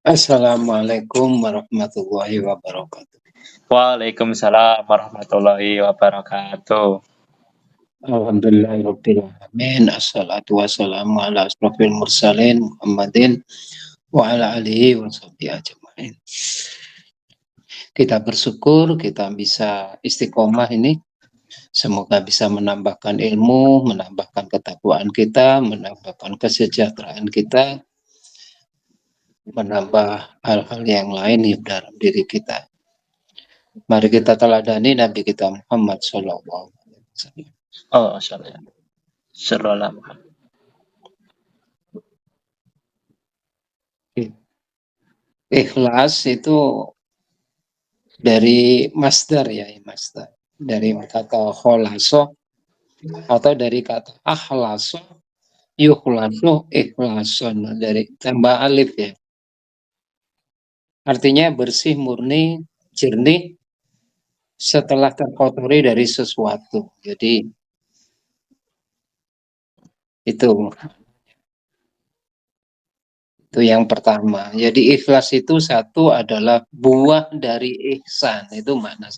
Assalamualaikum warahmatullahi wabarakatuh. Waalaikumsalam warahmatullahi wabarakatuh. Alhamdulillahirabbil alamin. Assalatu wassalamu ala asrofil mursalin Muhammadin wa ala alihi wa sahbihi ajmain. Kita bersyukur kita bisa istiqomah ini. Semoga bisa menambahkan ilmu, menambahkan ketakwaan kita, menambahkan kesejahteraan kita, menambah hal-hal yang lain di dalam diri kita. Mari kita teladani Nabi kita Muhammad sallallahu alaihi wasallam. Oh, Sallallahu. Ikhlas itu dari masdar ya, masdar. Dari kata kholaso atau dari kata akhlaso, yukhlaso, ikhlason. Dari tambah alif ya. Artinya bersih, murni, jernih setelah terkotori dari sesuatu. Jadi itu yang pertama. Jadi ikhlas itu satu adalah buah dari ihsan. Itu makna.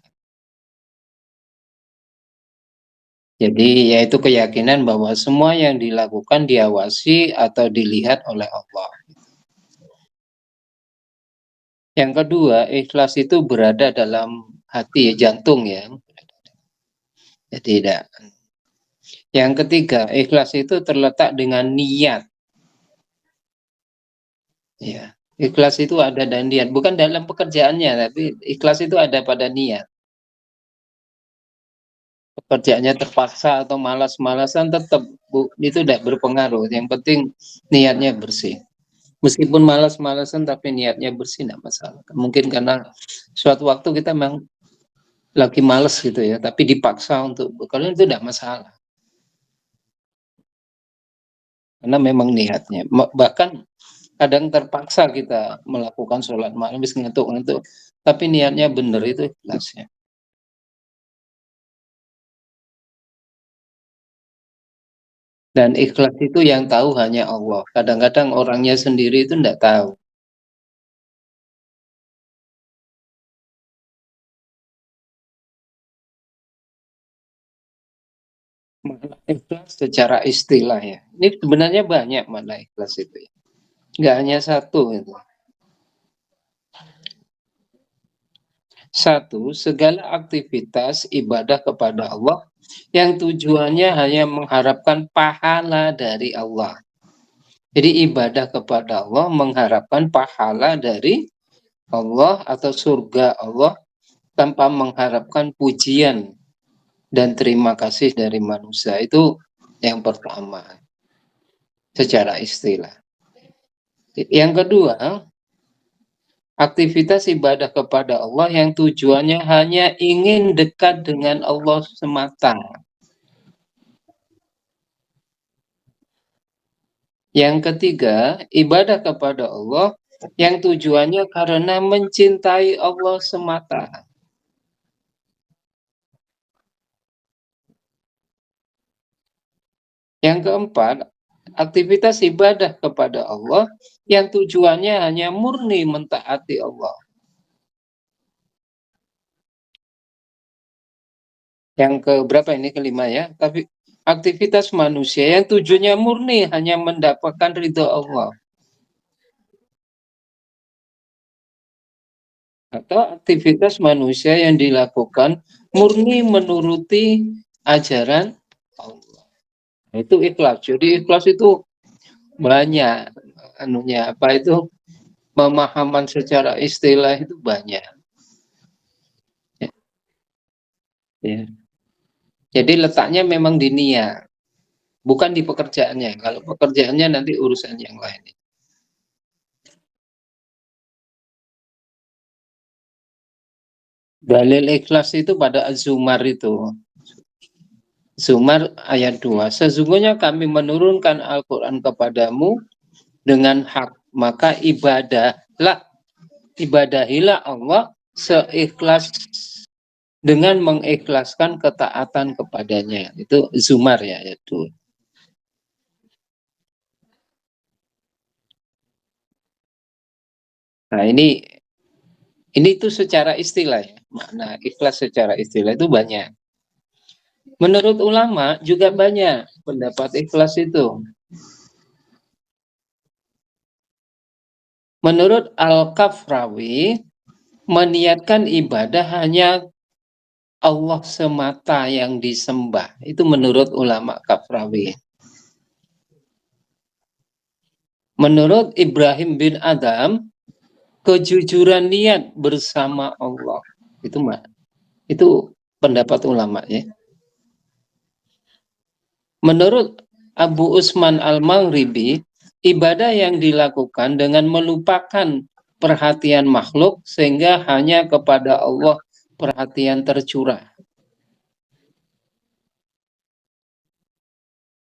Jadi yaitu keyakinan bahwa semua yang dilakukan diawasi atau dilihat oleh Allah. Yang kedua, ikhlas itu berada dalam hati, jantung ya. Jadi tidak. Yang ketiga, ikhlas itu terletak dengan niat. Ya, ikhlas itu ada dan niat, bukan dalam pekerjaannya, tapi ikhlas itu ada pada niat. Pekerjaannya terpaksa atau malas-malasan tetap itu tidak berpengaruh. Yang penting niatnya bersih. Meskipun malas-malasan tapi niatnya bersih tidak masalah. Mungkin karena suatu waktu kita memang lagi males gitu ya, tapi dipaksa untuk bekerja itu tidak masalah. Karena memang niatnya. Bahkan kadang terpaksa kita melakukan sholat malam habis ngantuk-ngantuk, tapi niatnya benar itu ikhlasnya. Dan ikhlas itu yang tahu hanya Allah. Kadang-kadang orangnya sendiri itu tidak tahu. Makna ikhlas secara istilah ya. Ini sebenarnya banyak makna ikhlas itu ya. Nggak hanya satu itu. Satu, segala aktivitas ibadah kepada Allah yang tujuannya hanya mengharapkan pahala dari Allah. Jadi ibadah kepada Allah mengharapkan pahala dari Allah atau surga Allah tanpa mengharapkan pujian dan terima kasih dari manusia. Itu yang pertama secara istilah. Yang kedua, aktivitas ibadah kepada Allah yang tujuannya hanya ingin dekat dengan Allah semata. Yang ketiga, ibadah kepada Allah yang tujuannya karena mencintai Allah semata. Yang keempat, aktivitas ibadah kepada Allah yang tujuannya hanya murni mentaati Allah. Yang keberapa ini, kelima ya, tapi aktivitas manusia yang tujuannya murni hanya mendapatkan ridho Allah. Atau aktivitas manusia yang dilakukan murni menuruti ajaran Allah. Itu ikhlas. Jadi ikhlas itu banyak anunya, apa itu, pemahaman secara istilah itu banyak. Ya. Jadi letaknya memang di niat, bukan di pekerjaannya. Kalau pekerjaannya nanti urusan yang lain. Dalil ikhlas itu pada Az-Zumar itu. Zumar ayat 2. Sesungguhnya kami menurunkan Al-Quran kepadamu dengan hak. Maka ibadahilah Allah seikhlas dengan mengikhlaskan ketaatan kepadanya. Itu Zumar ya ayat 2. Nah, ini tuh secara istilah ya. Makna ikhlas secara istilah itu banyak. Menurut ulama juga banyak pendapat ikhlas itu. Menurut Al-Kafrawi, meniatkan ibadah hanya Allah semata yang disembah. Itu menurut ulama Kafrawi. Menurut Ibrahim bin Adam, kejujuran niat bersama Allah. Itu pendapat ulama ya. Menurut Abu Usman Al-Maghribi, ibadah yang dilakukan dengan melupakan perhatian makhluk sehingga hanya kepada Allah perhatian tercurah.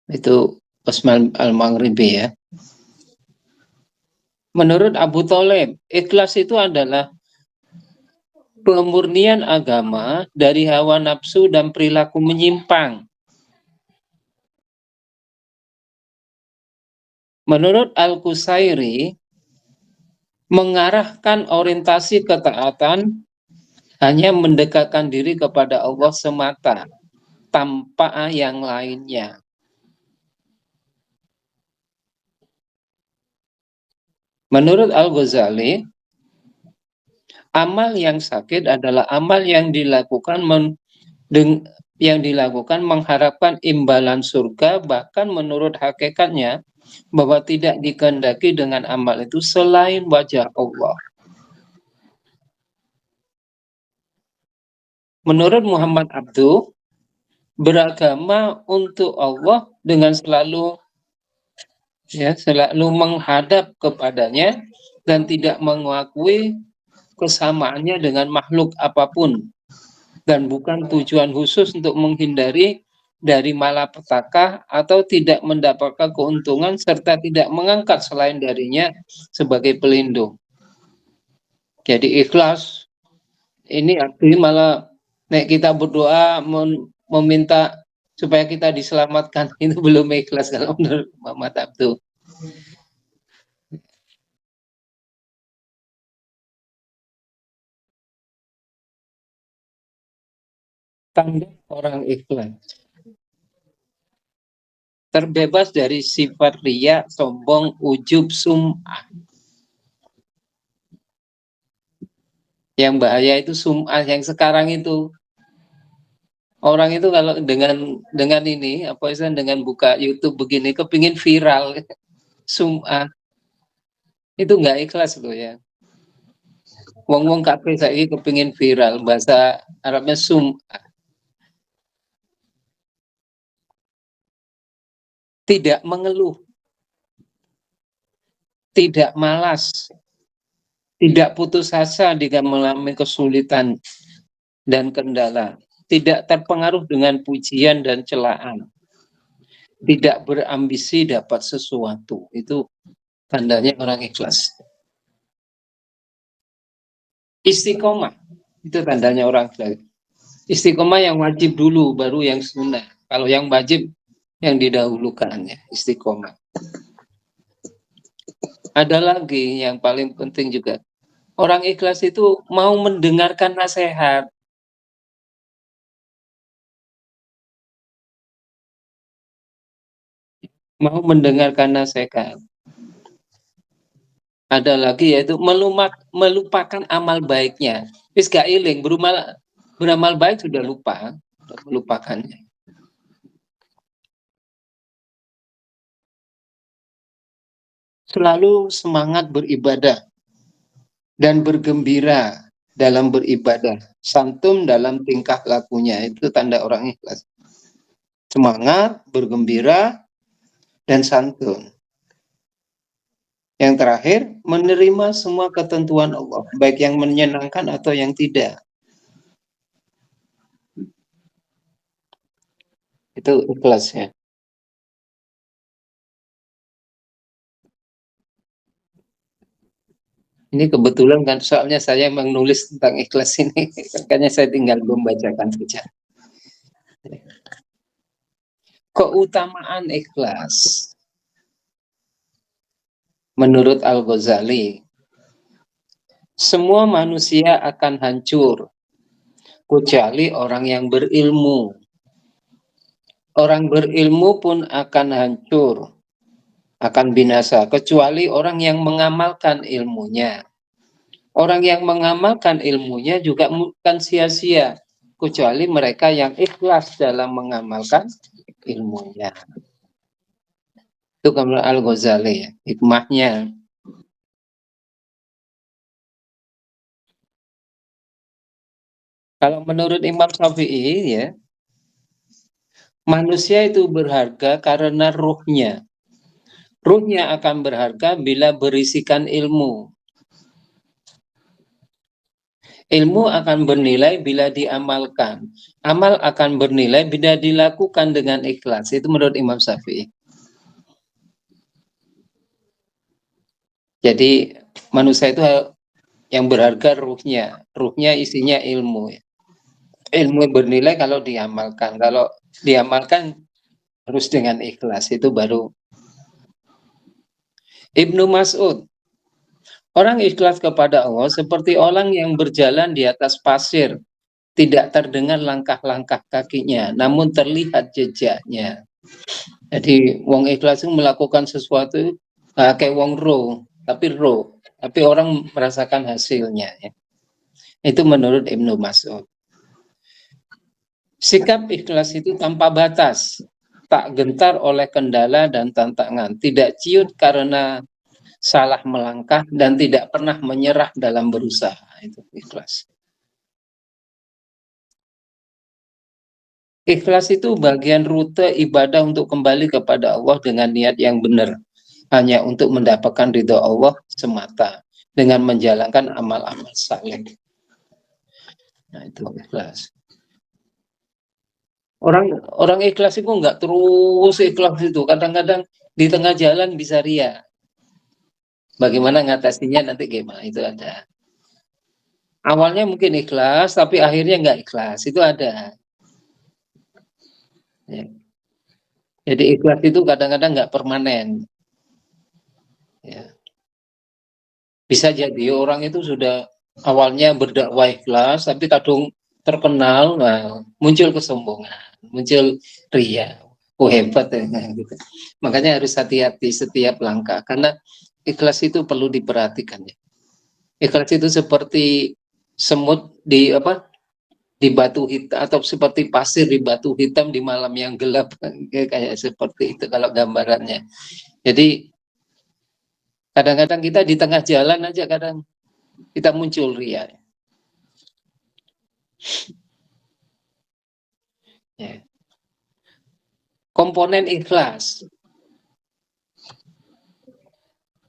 Itu Usman Al-Maghribi ya. Menurut Abu Thalib, ikhlas itu adalah pemurnian agama dari hawa nafsu dan perilaku menyimpang. Menurut Al-Qusairi, mengarahkan orientasi ketaatan hanya mendekatkan diri kepada Allah semata, tanpa yang lainnya. Menurut Al-Ghazali, amal yang sakit adalah amal yang dilakukan mengharapkan imbalan surga, bahkan menurut hakikatnya bahwa tidak dikehendaki dengan amal itu selain wajah Allah. Menurut Muhammad Abduh, beragama untuk Allah dengan selalu menghadap kepadanya dan tidak mengakui kesamaannya dengan makhluk apapun, dan bukan tujuan khusus untuk menghindari dari malapetaka atau tidak mendapatkan keuntungan serta tidak mengangkat selain darinya sebagai pelindung. Jadi ikhlas ini artinya malah kita berdoa meminta supaya kita diselamatkan, itu belum ikhlas kalau menurut Muhammad Abduh. Tanda orang ikhlas terbebas dari sifat riya, sombong, ujub, sum'ah. Yang bahaya itu sum'ah yang sekarang itu. Orang itu kalau dengan ini dengan buka YouTube begini kepingin viral, sum'ah itu nggak ikhlas loh ya. Wong-wong kabeh saiki kepingin viral, bahasa Arabnya sum'ah. Tidak mengeluh, tidak malas, tidak putus asa jika mengalami kesulitan dan kendala, tidak terpengaruh dengan pujian dan celaan, tidak berambisi dapat sesuatu. Itu tandanya orang ikhlas. Istiqomah, itu tandanya orang ikhlas. Istiqomah yang wajib dulu, baru yang sunnah. Kalau yang wajib yang didahulukan ya, istiqomah. Ada lagi yang paling penting juga. Orang ikhlas itu mau mendengarkan nasihat. Mau mendengarkan nasihat. Ada lagi yaitu melupakan amal baiknya. Wis gak iling, beramal baik sudah lupa, melupakannya. Selalu semangat beribadah dan bergembira dalam beribadah, santun dalam tingkah lakunya, itu tanda orang ikhlas. Semangat, bergembira, dan santun. Yang terakhir, menerima semua ketentuan Allah, baik yang menyenangkan atau yang tidak. Itu ikhlasnya. Ini kebetulan kan soalnya saya memang nulis tentang ikhlas ini, makanya saya tinggal membacakan saja. Keutamaan ikhlas. Menurut Al-Ghazali, semua manusia akan hancur kecuali orang yang berilmu. Orang berilmu pun akan hancur, akan binasa, kecuali orang yang mengamalkan ilmunya. Orang yang mengamalkan ilmunya juga bukan sia-sia, kecuali mereka yang ikhlas dalam mengamalkan ilmunya. Itu kata Al-Ghazali ya, hikmahnya. Kalau menurut Imam Syafi'i ya, manusia itu berharga karena ruhnya. Ruhnya akan berharga bila berisikan ilmu. Ilmu akan bernilai bila diamalkan. Amal akan bernilai bila dilakukan dengan ikhlas. Itu menurut Imam Syafi'i. Jadi manusia itu yang berharga ruhnya. Ruhnya isinya ilmu. Ilmu bernilai kalau diamalkan. Kalau diamalkan harus dengan ikhlas. Itu baru Ibnu Mas'ud. Orang ikhlas kepada Allah seperti orang yang berjalan di atas pasir. Tidak terdengar langkah-langkah kakinya, namun terlihat jejaknya. Jadi wong ikhlas itu melakukan sesuatu kayak wong tapi orang merasakan hasilnya. Ya. Itu menurut Ibnu Mas'ud. Sikap ikhlas itu tanpa batas, tak gentar oleh kendala dan tantangan, tidak ciut karena salah melangkah dan tidak pernah menyerah dalam berusaha. Itu ikhlas. Ikhlas itu bagian rute ibadah untuk kembali kepada Allah dengan niat yang benar, hanya untuk mendapatkan ridho Allah semata dengan menjalankan amal-amal saleh. Nah itu ikhlas. Orang ikhlas itu nggak terus ikhlas itu. Kadang-kadang di tengah jalan bisa ria. Bagaimana ngatasinya nanti gimana itu ada. Awalnya mungkin ikhlas, tapi akhirnya nggak ikhlas. Itu ada. Ya. Jadi ikhlas itu kadang-kadang nggak permanen. Ya. Bisa jadi orang itu sudah awalnya berdakwah ikhlas, tapi kadang terkenal, nah, muncul kesombongan, muncul ria. Oh hebat ya, gitu. Makanya harus hati-hati setiap langkah, karena ikhlas itu perlu diperhatikan ya. Ikhlas itu seperti semut di batu hitam atau seperti pasir di batu hitam di malam yang gelap kayak seperti itu kalau gambarannya. Jadi kadang-kadang kita di tengah jalan aja kadang kita muncul ria. Ya. Komponen ikhlas.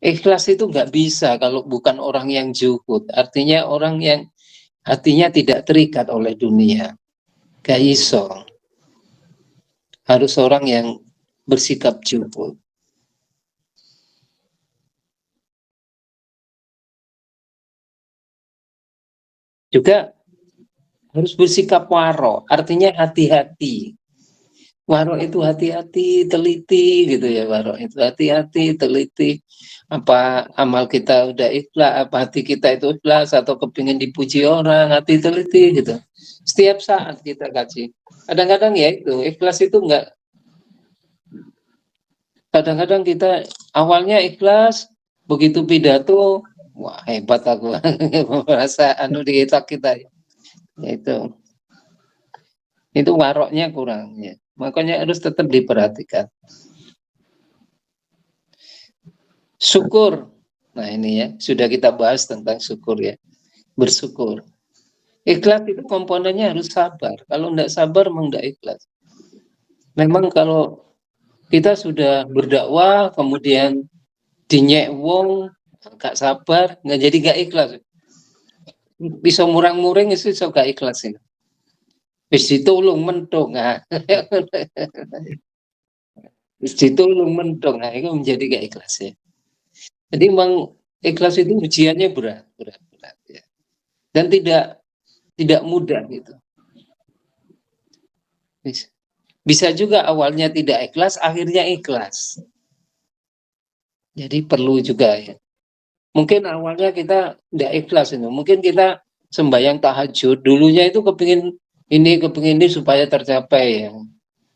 Ikhlas itu nggak bisa kalau bukan orang yang zuhud. Artinya orang yang hatinya tidak terikat oleh dunia. Gak iso. Harus orang yang bersikap zuhud. Juga harus bersikap waro. Artinya hati-hati. Waro itu hati-hati, teliti gitu ya waro itu hati-hati, teliti. Apa amal kita udah ikhlas, apa hati kita itu ikhlas atau kepingin dipuji orang, hati teliti gitu. Setiap saat kita kaji. Kadang-kadang ya itu ikhlas itu enggak. Kadang-kadang kita awalnya ikhlas, begitu pidato, wah hebat aku, merasa anu di kita. Itu waroknya kurang ya. Makanya harus tetap diperhatikan. Syukur. Nah ini ya, sudah kita bahas tentang syukur ya. Bersyukur. Ikhlas itu komponennya harus sabar. Kalau tidak sabar, memang tidak ikhlas. Memang kalau kita sudah berdakwah, kemudian dinyek wong, gak sabar, nggak jadi gak ikhlas. Bisa murang-muring itu so gak ikhlas ini. Bis ditulung mentung, nah. Bis ditulung mentung, nah itu menjadi gak ikhlas ya. Jadi memang ikhlas itu ujiannya berat ya. Dan tidak mudah gitu. Bisa juga awalnya tidak ikhlas, akhirnya ikhlas. Jadi perlu juga ya. Mungkin awalnya kita tidak ikhlas itu. Mungkin kita sembahyang tahajud, dulunya itu kepingin ini supaya tercapai ya.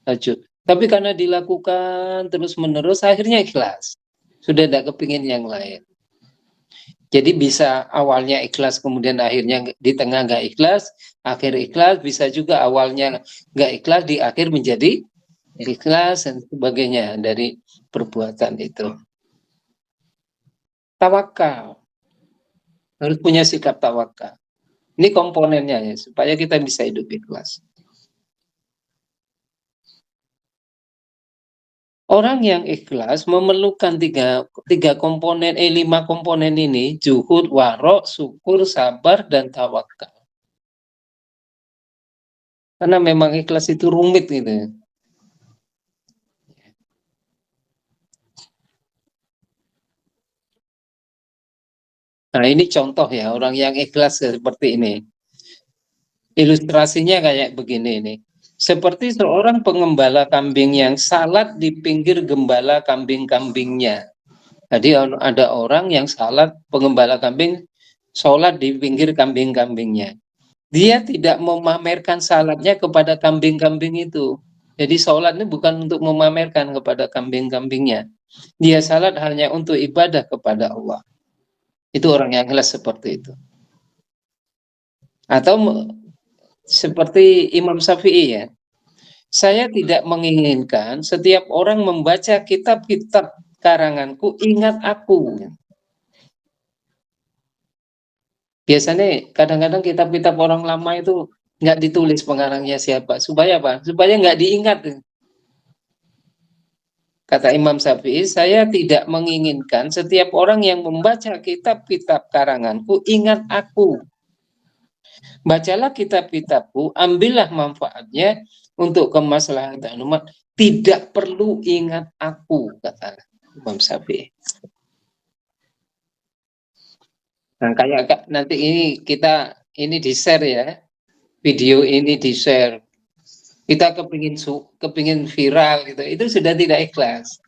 Tahajud. Tapi karena dilakukan terus-menerus, akhirnya ikhlas. Sudah tidak kepingin yang lain. Jadi bisa awalnya ikhlas, kemudian akhirnya di tengah nggak ikhlas, akhir ikhlas, bisa juga awalnya nggak ikhlas, di akhir menjadi ikhlas dan sebagainya dari perbuatan itu. Tawakal, harus punya sikap tawakal. Ini komponennya ya, supaya kita bisa hidup ikhlas. Orang yang ikhlas memerlukan tiga komponen, 5 komponen ini, juhud, warok, syukur, sabar, dan tawakal. Karena memang ikhlas itu rumit gitu. Nah ini contoh ya, orang yang ikhlas seperti ini. Ilustrasinya kayak begini nih. Seperti seorang pengembala kambing yang salat di pinggir gembala kambing-kambingnya. Jadi ada orang yang salat, pengembala kambing, sholat di pinggir kambing-kambingnya. Dia tidak memamerkan salatnya kepada kambing-kambing itu. Jadi sholat ini bukan untuk memamerkan kepada kambing-kambingnya. Dia salat hanya untuk ibadah kepada Allah. Itu orang yang ikhlas seperti itu. Atau seperti Imam Syafi'i ya. Saya tidak menginginkan setiap orang membaca kitab-kitab karanganku ingat aku. Biasanya kadang-kadang kitab-kitab orang lama itu nggak ditulis pengarangnya siapa. Supaya apa? Supaya nggak diingat. Kata Imam Syafi'i, saya tidak menginginkan setiap orang yang membaca kitab-kitab karanganku ingat aku. Bacalah kitab-kitabku, ambillah manfaatnya untuk kemaslahatan umat. Tidak perlu ingat aku, kata Imam Syafi'i. Nah, kayak nanti ini kita ini di-share ya. Video ini di-share. Kita kepingin viral gitu. Itu sudah tidak ikhlas.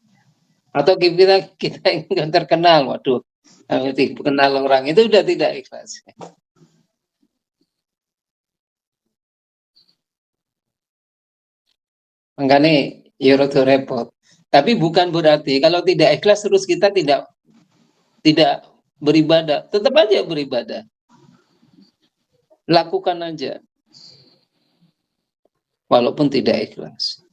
Atau kita ingin terkenal, waduh. Kenal orang itu sudah tidak ikhlas. Makanya ya rada repot. Tapi bukan berarti kalau tidak ikhlas terus kita tidak beribadah. Tetap aja beribadah. Lakukan aja. Walaupun tidak ikhlas.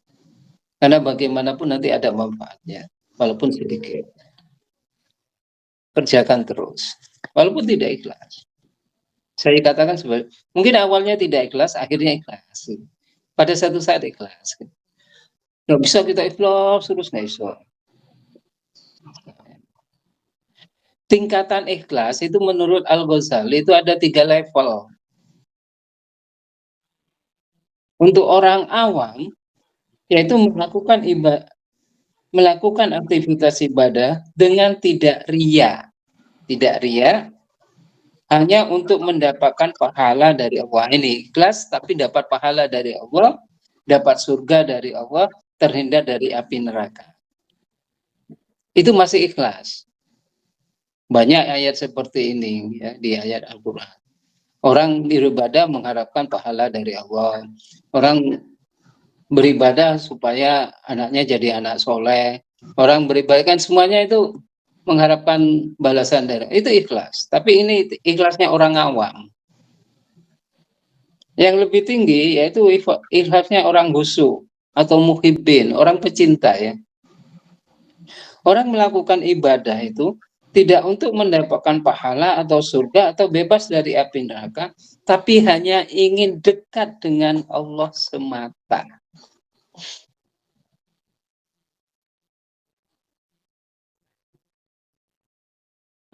Karena bagaimanapun nanti ada manfaatnya. Walaupun sedikit. Kerjakan terus. Walaupun tidak ikhlas. Saya katakan sebagai, mungkin awalnya tidak ikhlas, akhirnya ikhlas. Pada satu saat ikhlas. Nggak bisa kita ikhlas terus, nggak bisa. Tingkatan ikhlas itu menurut Al-Ghazali itu ada 3 level. Untuk orang awam, yaitu melakukan aktivitas ibadah dengan tidak ria. Tidak ria, hanya untuk mendapatkan pahala dari Allah. Ini ikhlas, tapi dapat pahala dari Allah, dapat surga dari Allah, terhindar dari api neraka. Itu masih ikhlas. Banyak ayat seperti ini ya, di ayat Al-Quran. Orang beribadah mengharapkan pahala dari Allah. Orang beribadah supaya anaknya jadi anak soleh. Orang beribadah kan semuanya itu mengharapkan balasan dari itu ikhlas. Tapi ini ikhlasnya orang awam. Yang lebih tinggi yaitu ikhlasnya orang khusyuk atau muhibbin, orang pecinta ya. Orang melakukan ibadah itu tidak untuk mendapatkan pahala atau surga atau bebas dari api neraka, tapi hanya ingin dekat dengan Allah semata.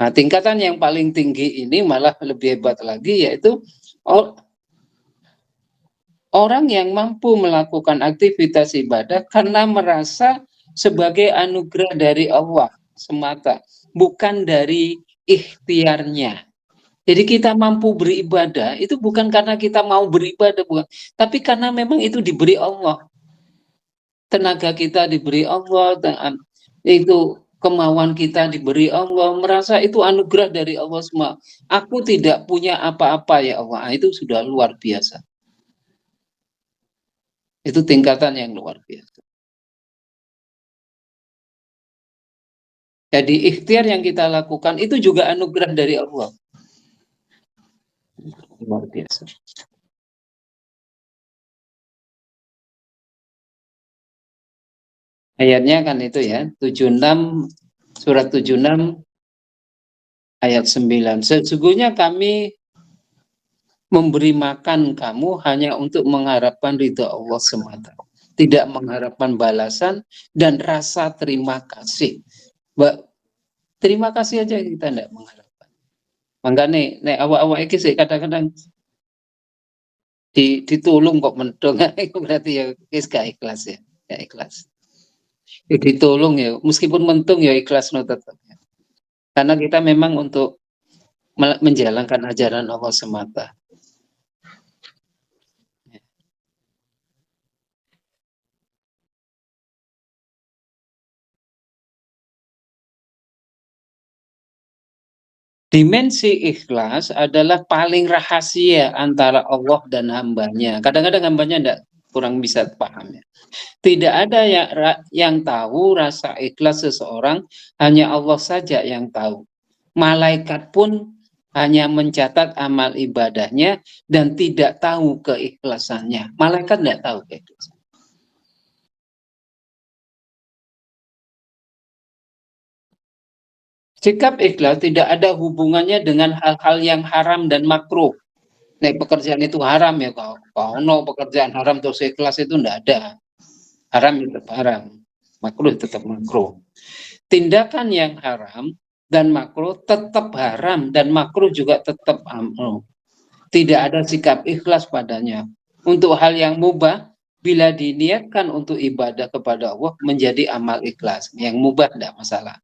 Nah, tingkatan yang paling tinggi ini malah lebih hebat lagi, yaitu orang yang mampu melakukan aktivitas ibadah karena merasa sebagai anugerah dari Allah semata, bukan dari ikhtiarnya. Jadi kita mampu beribadah itu bukan karena kita mau beribadah, bukan, tapi karena memang itu diberi Allah. Tenaga kita diberi Allah, itu kemauan kita diberi Allah, merasa itu anugerah dari Allah semua. Aku tidak punya apa-apa ya Allah. Itu sudah luar biasa. Itu tingkatan yang luar biasa. Jadi ikhtiar yang kita lakukan itu juga anugerah dari Allah. Luar biasa. Ayatnya kan itu ya, 76 surat 76 ayat 9. Sesungguhnya kami memberi makan kamu hanya untuk mengharapkan ridha Allah semata. Tidak mengharapkan balasan dan rasa terima kasih. Terima kasih aja kita tidak mengharapkan. Makanya nek awak-awak iki sih kadang-kadang ditulung kok mendong itu berarti ya wis gak ikhlas ya, gak ikhlas. Ya, ditulung ya, meskipun mentung ya ikhlas no tetap. Karena kita memang untuk menjalankan ajaran Allah semata. Dimensi ikhlas adalah paling rahasia antara Allah dan hambanya. Kadang-kadang hambanya enggak kurang bisa paham ya. Tidak ada yang tahu rasa ikhlas seseorang, hanya Allah saja yang tahu. Malaikat pun hanya mencatat amal ibadahnya dan tidak tahu keikhlasannya. Malaikat tidak tahu keikhlasan. Sikap ikhlas tidak ada hubungannya dengan hal-hal yang haram dan makruh. Nek pekerjaan itu haram ya, kalau no pekerjaan haram terus ikhlas itu tidak ada. Haram tetap haram, makruh tetap makruh. Tindakan yang haram dan makruh tetap haram dan makruh juga tetap makruh. Tidak ada sikap ikhlas padanya. Untuk hal yang mubah, bila diniatkan untuk ibadah kepada Allah menjadi amal ikhlas. Yang mubah tidak masalah.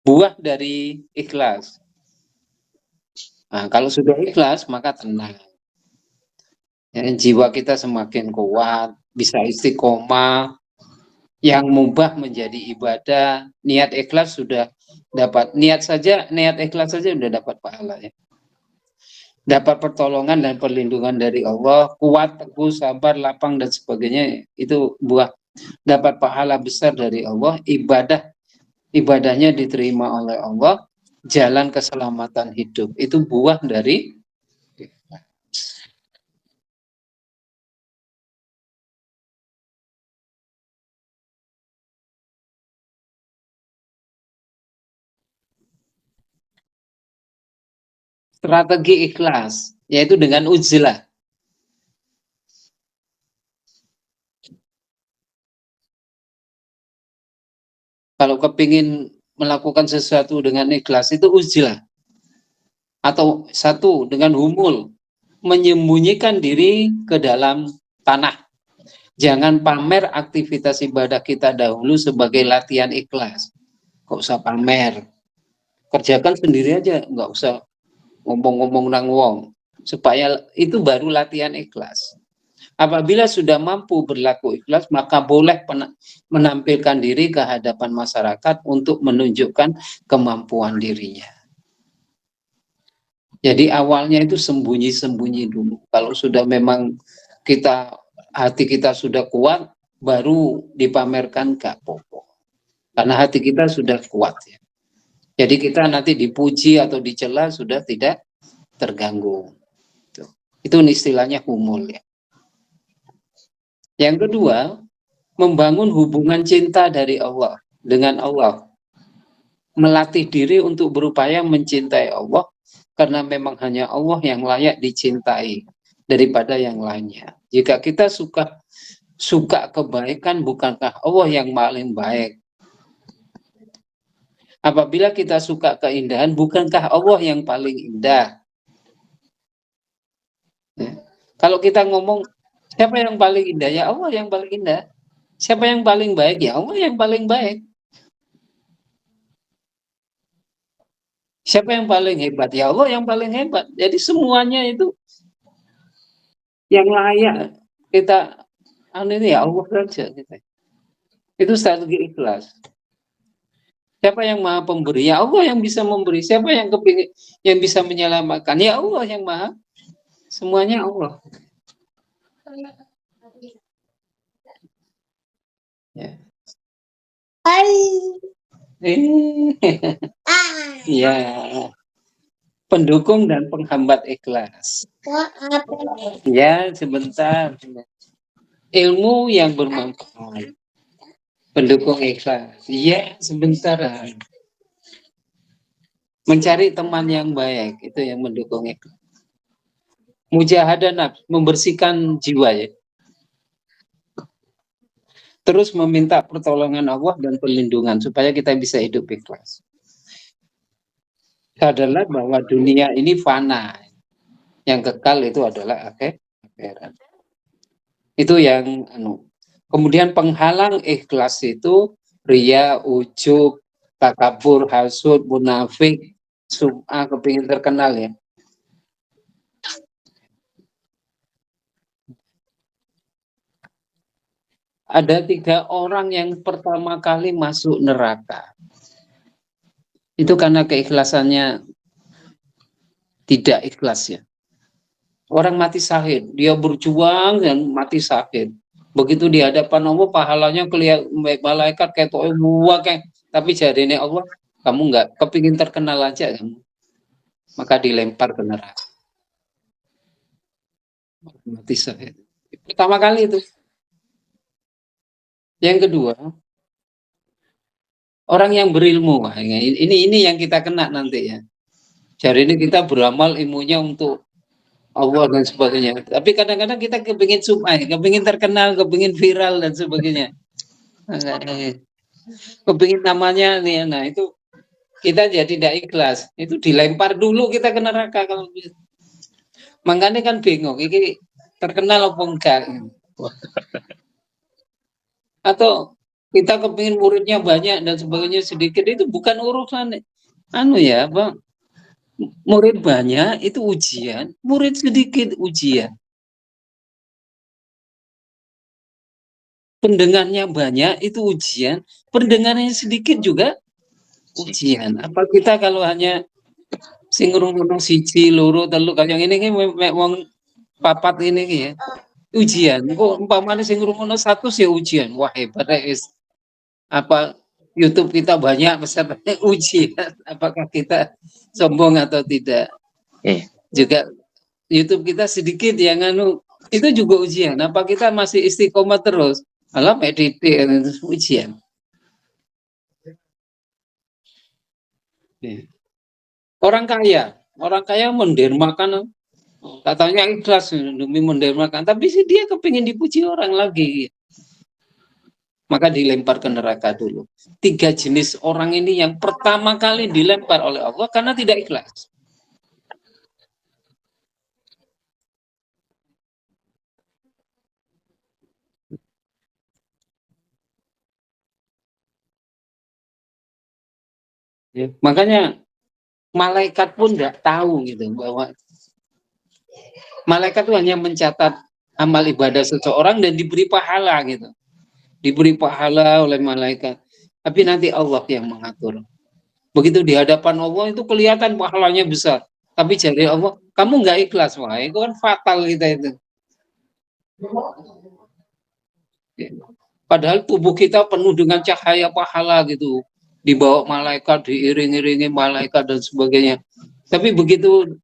Buah dari ikhlas. Nah, kalau sudah ikhlas maka tenang. Ya, jiwa kita semakin kuat, bisa istiqomah. Yang mubah menjadi ibadah, niat ikhlas sudah dapat, niat ikhlas saja sudah dapat pahala ya. Dapat pertolongan dan perlindungan dari Allah, kuat, teguh, sabar, lapang dan sebagainya, itu buah. Dapat pahala besar dari Allah, ibadahnya diterima oleh Allah, jalan keselamatan hidup. Itu buah dari strategi ikhlas, yaitu dengan uzlah. Kalau kepingin melakukan sesuatu dengan ikhlas itu uzlah. Atau satu dengan humul, menyembunyikan diri ke dalam tanah. Jangan pamer aktivitas ibadah kita dahulu sebagai latihan ikhlas. Gak usah pamer. Kerjakan sendiri aja, nggak usah ngomong-ngomong nang wong. Supaya itu baru latihan ikhlas. Apabila sudah mampu berlaku ikhlas, maka boleh menampilkan diri ke hadapan masyarakat untuk menunjukkan kemampuan dirinya. Jadi awalnya itu sembunyi-sembunyi dulu. Kalau sudah memang hati kita sudah kuat, baru dipamerkan gak apa-apa. Karena hati kita sudah kuat ya. Jadi kita nanti dipuji atau dicela sudah tidak terganggu. Itu istilahnya humul ya. Yang kedua, membangun hubungan cinta dari Allah dengan Allah. Melatih diri untuk berupaya mencintai Allah karena memang hanya Allah yang layak dicintai daripada yang lainnya. Jika kita suka kebaikan, bukankah Allah yang paling baik? Apabila kita suka keindahan, bukankah Allah yang paling indah? Ya. Kalau kita ngomong siapa yang paling indah? Ya Allah yang paling indah. Siapa yang paling baik? Ya Allah yang paling baik. Siapa yang paling hebat? Ya Allah yang paling hebat. Jadi semuanya itu Yang layak kita ini ya Allah saja gitu. Itu strategi ikhlas. Siapa yang maha pemberi? Ya Allah yang bisa memberi. Siapa yang kepingin, yang bisa menyelamatkan? Ya Allah yang maha. Semuanya Allah. Ya. Ya. Pendukung dan penghambat ikhlas. Ya, sebentar. Ilmu yang bermanfaat. Pendukung ikhlas. Ya, sebentar. Mencari teman yang baik, itu yang mendukung ikhlas. Mujahadah nafs, membersihkan jiwa ya. Terus meminta pertolongan Allah dan perlindungan supaya kita bisa hidup ikhlas. Adalah bahwa dunia ini fana. Yang kekal itu adalah akhirat. Itu yang kemudian penghalang ikhlas itu ria, ujub, takabur, hasud, munafik, sum'ah, kepingin terkenal ya. Ada 3 orang yang pertama kali masuk neraka. Itu karena keikhlasannya tidak ikhlas ya. Orang mati syahid, dia berjuang dan mati syahid. Begitu di hadapan Allah, pahalanya kelihatan malaikat kayak buah kayak, tapi jadinya Allah, kamu nggak kepingin terkenal aja kamu, maka dilempar ke neraka. Mati syahid. Pertama kali itu. Yang kedua, orang yang berilmu. Ini yang kita kena nanti ya. Jadi ini kita beramal ilmunya untuk Allah dan sebagainya. Tapi kadang-kadang kita kepingin sumai, kepingin terkenal, kepingin viral dan sebagainya. Kepingin namanya nih, nah itu kita jadi tidak ikhlas. Itu dilempar dulu kita ke neraka kalau gitu. Makanya kan bingung, ini terkenal apa enggak? Atau kita kepingin muridnya banyak dan sebagainya sedikit, itu bukan urusan ya, Bang. Murid banyak itu ujian, murid sedikit ujian. Pendengarnya banyak itu ujian, pendengarnya sedikit juga ujian. Apa kita kalau hanya sing ngrungokno siji loro telu kaya ngene iki wong papat ini ya ujian. Kok umpamane sing ngrungokno 100 ya ujian. Wah hebat apa YouTube kita banyak pesertanya ujian. Apakah kita sombong atau tidak? Juga YouTube kita sedikit yang itu juga ujian. Apa kita masih istiqomah terus? Alam editing ujian. Orang kaya mendermakan, katanya ikhlas demi mendermakan, tapi sih dia kepingin dipuji orang lagi, maka dilempar ke neraka dulu. 3 jenis orang ini yang pertama kali dilempar oleh Allah karena tidak ikhlas. Ya, makanya malaikat pun tidak tahu gitu bahwa malaikat itu hanya mencatat amal ibadah seseorang dan diberi pahala gitu. Diberi pahala oleh malaikat. Tapi nanti Allah yang mengatur. Begitu di hadapan Allah itu kelihatan pahalanya besar. Tapi jadi Allah, kamu nggak ikhlas, wah itu kan fatal kita itu. Padahal tubuh kita penuh dengan cahaya pahala gitu. Dibawa malaikat, diiring-iringi malaikat dan sebagainya. Tapi begitu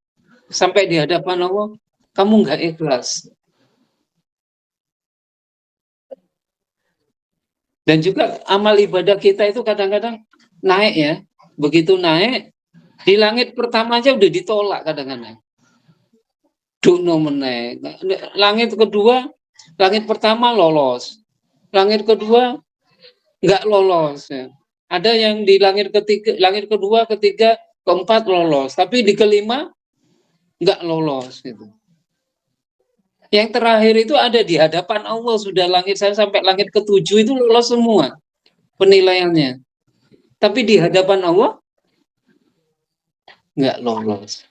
sampai di hadapan Allah, kamu nggak ikhlas. Dan juga amal ibadah kita itu kadang-kadang naik ya. Begitu naik, di langit pertama aja udah ditolak kadang-kadang. Duno menaik. Langit kedua, langit pertama lolos. Langit kedua nggak lolos. Ya. Ada yang di langit ketiga, langit kedua, ketiga, keempat lolos. Tapi di kelima nggak lolos. Gitu. Yang terakhir itu ada di hadapan Allah, sudah langit saya sampai langit ketujuh itu lolos semua penilaiannya. Tapi di hadapan Allah nggak lolos.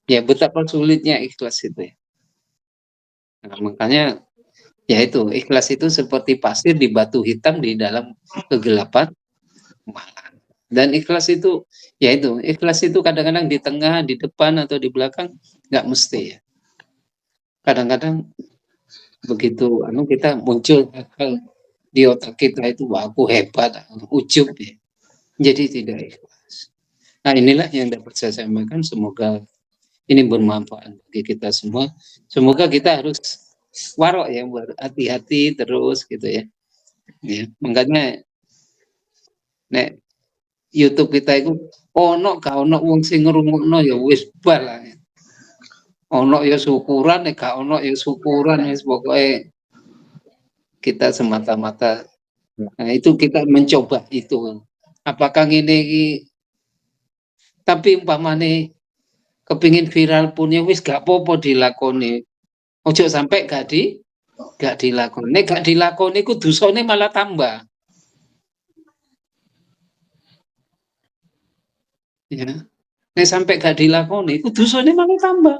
Ya betapa sulitnya ikhlas itu ya. Nah, makanya ya itu ikhlas itu seperti pasir di batu hitam di dalam kegelapan malam. Dan ikhlas itu ya itu ikhlas itu kadang-kadang di tengah, di depan atau di belakang nggak mesti ya. Kadang-kadang begitu kita muncul hal di otak kita itu wah aku hebat, ujub ya. Jadi tidak ikhlas. Nah inilah yang dapat saya sampaikan. Semoga ini bermanfaat bagi kita semua. Semoga kita harus warok ya, berhati-hati terus gitu ya. Ya, makanya nek YouTube kita itu ono gak ono wong sing ngrungokno ya wis bar lah. Ono ya syukuran, nek gak ono ya syukuran wis pokoke kita semata-mata. Nah, itu kita mencoba itu. Apakah ini tapi umpamane kepingin viral pun ya wis gak apa-apa dilakoni. Ojo sampai gak dilakoni. Nek gak dilakoni ku dosane malah tambah. Ya. Nek sampai gak dilakoni ku dosane malah tambah.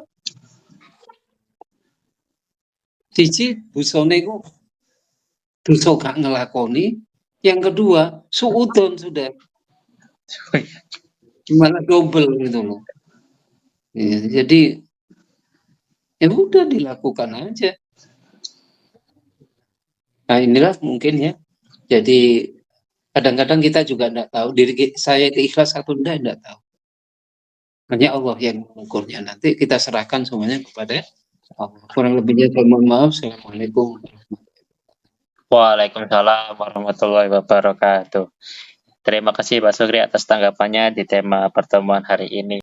Siji dosane ku dosa gak ngelakoni. Yang kedua, suudon sudah. Malah double gitu loh. Ya, jadi ya udah dilakukan aja. Nah inilah mungkin ya. Jadi kadang-kadang kita juga tidak tahu diri saya itu ikhlas atau tidak tahu. Hanya Allah yang mengukurnya. Nanti kita serahkan semuanya kepada Allah. Kurang lebihnya saya mohon maaf. Assalamualaikum. Waalaikumsalam warahmatullahi wabarakatuh. Terima kasih Pak Sugri atas tanggapannya di tema pertemuan hari ini.